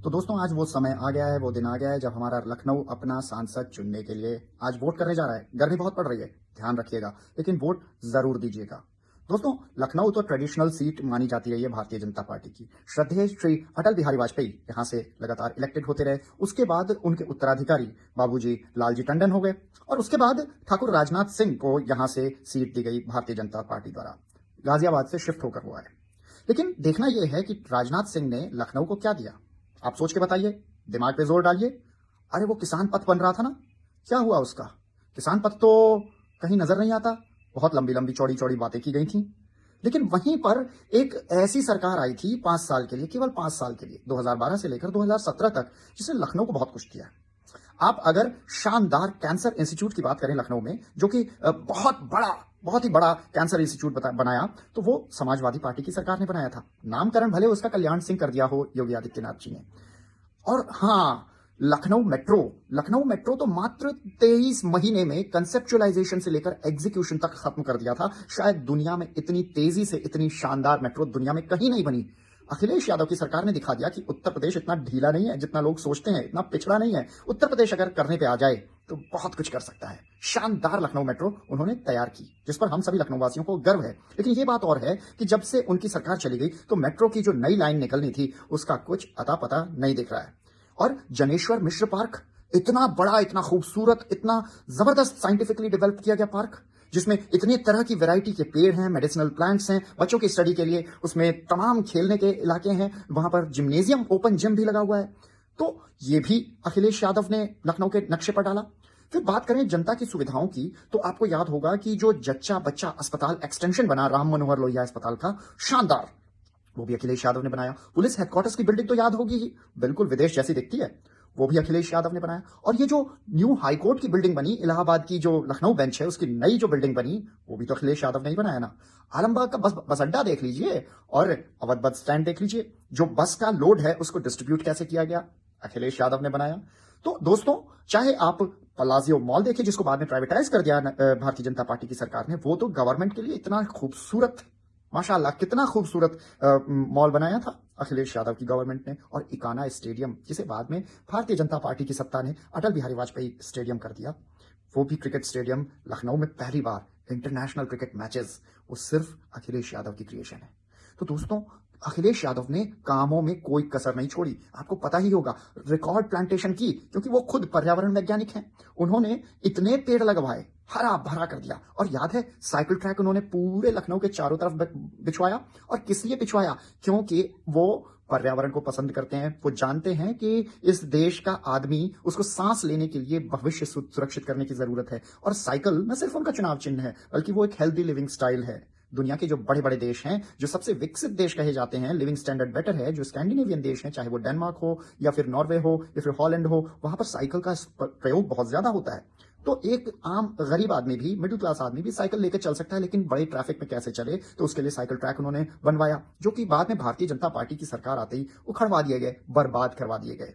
तो दोस्तों आज वो समय आ गया है, वो दिन आ गया है जब हमारा लखनऊ अपना सांसद चुनने के लिए आज वोट करने जा रहा है। गर्मी बहुत पड़ रही है, ध्यान रखिएगा, लेकिन वोट जरूर दीजिएगा। दोस्तों लखनऊ तो ट्रेडिशनल सीट मानी जाती रही है भारतीय जनता पार्टी की। श्रद्धेय श्री अटल बिहारी वाजपेयी यहां से लगातार इलेक्टेड होते रहे। उसके बाद उनके उत्तराधिकारी बाबूजी लालजी टंडन हो गए और उसके बाद ठाकुर राजनाथ सिंह को यहां से सीट दी गई भारतीय जनता पार्टी द्वारा। गाजियाबाद से शिफ्ट होकर हुआ है। लेकिन देखना यह है कि राजनाथ सिंह ने लखनऊ को क्या दिया। आप सोच के बताइए, दिमाग पे जोर डालिए। अरे वो किसान पथ बन रहा था ना, क्या हुआ उसका? किसान पथ तो कहीं नजर नहीं आता। बहुत लंबी लंबी चौड़ी चौड़ी बातें की गई थी। लेकिन वहीं पर एक ऐसी सरकार आई थी 5 साल के लिए, केवल 5 साल के लिए, 2012 से लेकर 2017 तक, जिसने लखनऊ को बहुत कुछ किया। आप अगर शानदार कैंसर इंस्टीट्यूट की बात करें लखनऊ में, जो कि बहुत ही बड़ा कैंसर इंस्टीट्यूट बनाया, तो वो समाजवादी पार्टी की सरकार ने बनाया था। नामकरण भले उसका कल्याण सिंह कर दिया हो योगी आदित्यनाथ जी ने। और हाँ, लखनऊ मेट्रो तो मात्र 23 महीने में कंसेप्चुअलाइजेशन से लेकर एग्जीक्यूशन तक खत्म कर दिया था। शायद दुनिया में इतनी तेजी से इतनी शानदार मेट्रो दुनिया में कहीं नहीं बनी। अखिलेश यादव की सरकार ने दिखा दिया कि उत्तर प्रदेश इतना ढीला नहीं है जितना लोग सोचते हैं, इतना पिछड़ा नहीं है। उत्तर प्रदेश अगर करने पे आ जाए तो बहुत कुछ कर सकता है। शानदार लखनऊ मेट्रो उन्होंने तैयार की, जिस पर हम सभी लखनऊ वासियों को गर्व है। लेकिन ये बात और है कि जब से उनकी सरकार चली गई तो मेट्रो की जो नई लाइन निकलनी थी उसका कुछ अता पता नहीं दिख रहा है। और जनेश्वर मिश्र पार्क, इतना बड़ा, इतना खूबसूरत, इतना जबरदस्त साइंटिफिकली डेवलप किया गया पार्क, जिसमें इतने तरह की वैरायटी के पेड़ हैं, मेडिसिनल प्लांट्स हैं, बच्चों की स्टडी के लिए उसमें तमाम खेलने के इलाके हैं, वहां पर जिम्नेजियम, ओपन जिम भी लगा हुआ है। तो ये भी अखिलेश यादव ने लखनऊ के नक्शे पर डाला। फिर बात करें जनता की सुविधाओं की, तो आपको याद होगा कि जो जच्चा बच्चा अस्पताल एक्सटेंशन बना राम मनोहर लोहिया अस्पताल का, शानदार, वो भी अखिलेश यादव ने बनाया। पुलिस हेडक्वार्टर्स की बिल्डिंग तो याद होगी ही, बिल्कुल विदेश जैसी दिखती है, वो भी अखिलेश यादव ने बनाया। और ये जो न्यू हाईकोर्ट की बिल्डिंग बनी, इलाहाबाद की जो लखनऊ बेंच है उसकी नई जो बिल्डिंग बनी, वो भी तो अखिलेश यादव ने ही बनाया ना। आलमबाग का बस अड्डा देख लीजिए और अवध बस स्टैंड देख लीजिए, जो बस का लोड है उसको डिस्ट्रीब्यूट कैसे किया गया, अखिलेश यादव ने बनाया। तो दोस्तों, चाहे आप पलाजियो मॉल देखिए, जिसको बाद में प्राइवेटाइज कर दिया भारतीय जनता पार्टी की सरकार ने, वो तो गवर्नमेंट के लिए इतना खूबसूरत, माशाल्लाह कितना खूबसूरत मॉल बनाया था अखिलेश यादव की गवर्नमेंट ने। और इकाना स्टेडियम, जिसे बाद में भारतीय जनता पार्टी की सत्ता ने अटल बिहारी वाजपेयी स्टेडियम कर दिया, वो भी क्रिकेट स्टेडियम लखनऊ में पहली बार इंटरनेशनल क्रिकेट मैचेस, वो सिर्फ अखिलेश यादव की क्रिएशन है। तो दोस्तों, अखिलेश यादव ने कामों में कोई कसर नहीं छोड़ी। आपको पता ही होगा, रिकॉर्ड प्लांटेशन की, क्योंकि वो खुद पर्यावरण वैज्ञानिक हैं। उन्होंने इतने पेड़ लगवाए, हरा भरा कर दिया। और याद है, साइकिल ट्रैक उन्होंने पूरे लखनऊ के चारों तरफ बिछवाया। और किस लिए बिछवाया? क्योंकि वो पर्यावरण को पसंद करते हैं। वो जानते हैं कि इस देश का आदमी, उसको सांस लेने के लिए भविष्य सुरक्षित करने की जरूरत है। और साइकिल न सिर्फ उनका चुनाव चिन्ह है, बल्कि वो एक हेल्दी लिविंग स्टाइल है। दुनिया के जो बड़े बड़े देश हैं, जो सबसे विकसित देश कहे जाते हैं, लिविंग स्टैंडर्ड बेटर है, जो स्कैंडिनेवियन देश हैं, चाहे वो डेनमार्क हो या फिर नॉर्वे हो या फिर हॉलैंड हो, वहां पर साइकिल का प्रयोग बहुत ज्यादा होता है। तो एक आम गरीब आदमी भी, मिडिल क्लास आदमी भी साइकिल लेकर चल सकता है। लेकिन बड़े ट्रैफिक में कैसे चले, तो उसके लिए साइकिल ट्रैक उन्होंने बनवाया, जो कि बाद में भारतीय जनता पार्टी की सरकार आते ही उखड़वा दिए गए, बर्बाद करवा दिए गए।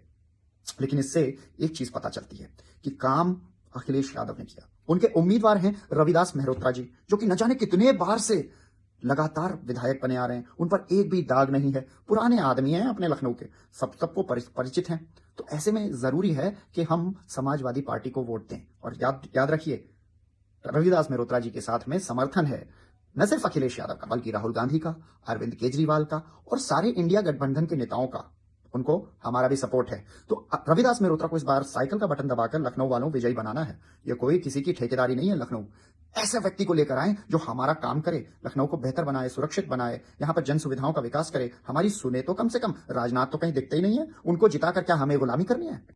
लेकिन इससे एक चीज पता चलती है कि काम अखिलेश यादव ने किया। उनके उम्मीदवार हैं रविदास मेहरोत्रा जी, जो कि न जाने कितने बार से लगातार विधायक बने आ रहे हैं। उन पर एक भी दाग नहीं है, पुराने आदमी हैं अपने लखनऊ के, सबको परिचित हैं। तो ऐसे में जरूरी है कि हम समाजवादी पार्टी को वोट दें। और याद रखिए, रविदास मेहरोत्रा जी के साथ में समर्थन है न सिर्फ अखिलेश यादव का, बल्कि राहुल गांधी का, अरविंद केजरीवाल का और सारे इंडिया गठबंधन के नेताओं का। उनको हमारा भी सपोर्ट है। तो रविदास मेहरोत्रा को इस बार साइकिल का बटन दबाकर लखनऊ वालों विजयी बनाना है। ये कोई किसी की ठेकेदारी नहीं है। लखनऊ ऐसे व्यक्ति को लेकर आए जो हमारा काम करे, लखनऊ को बेहतर बनाए, सुरक्षित बनाए, यहाँ पर जन सुविधाओं का विकास करे, हमारी सुने तो कम से कम। राजनाथ तो कहीं दिखते ही नहीं है, उनको जिताकर क्या हमें गुलामी करनी है?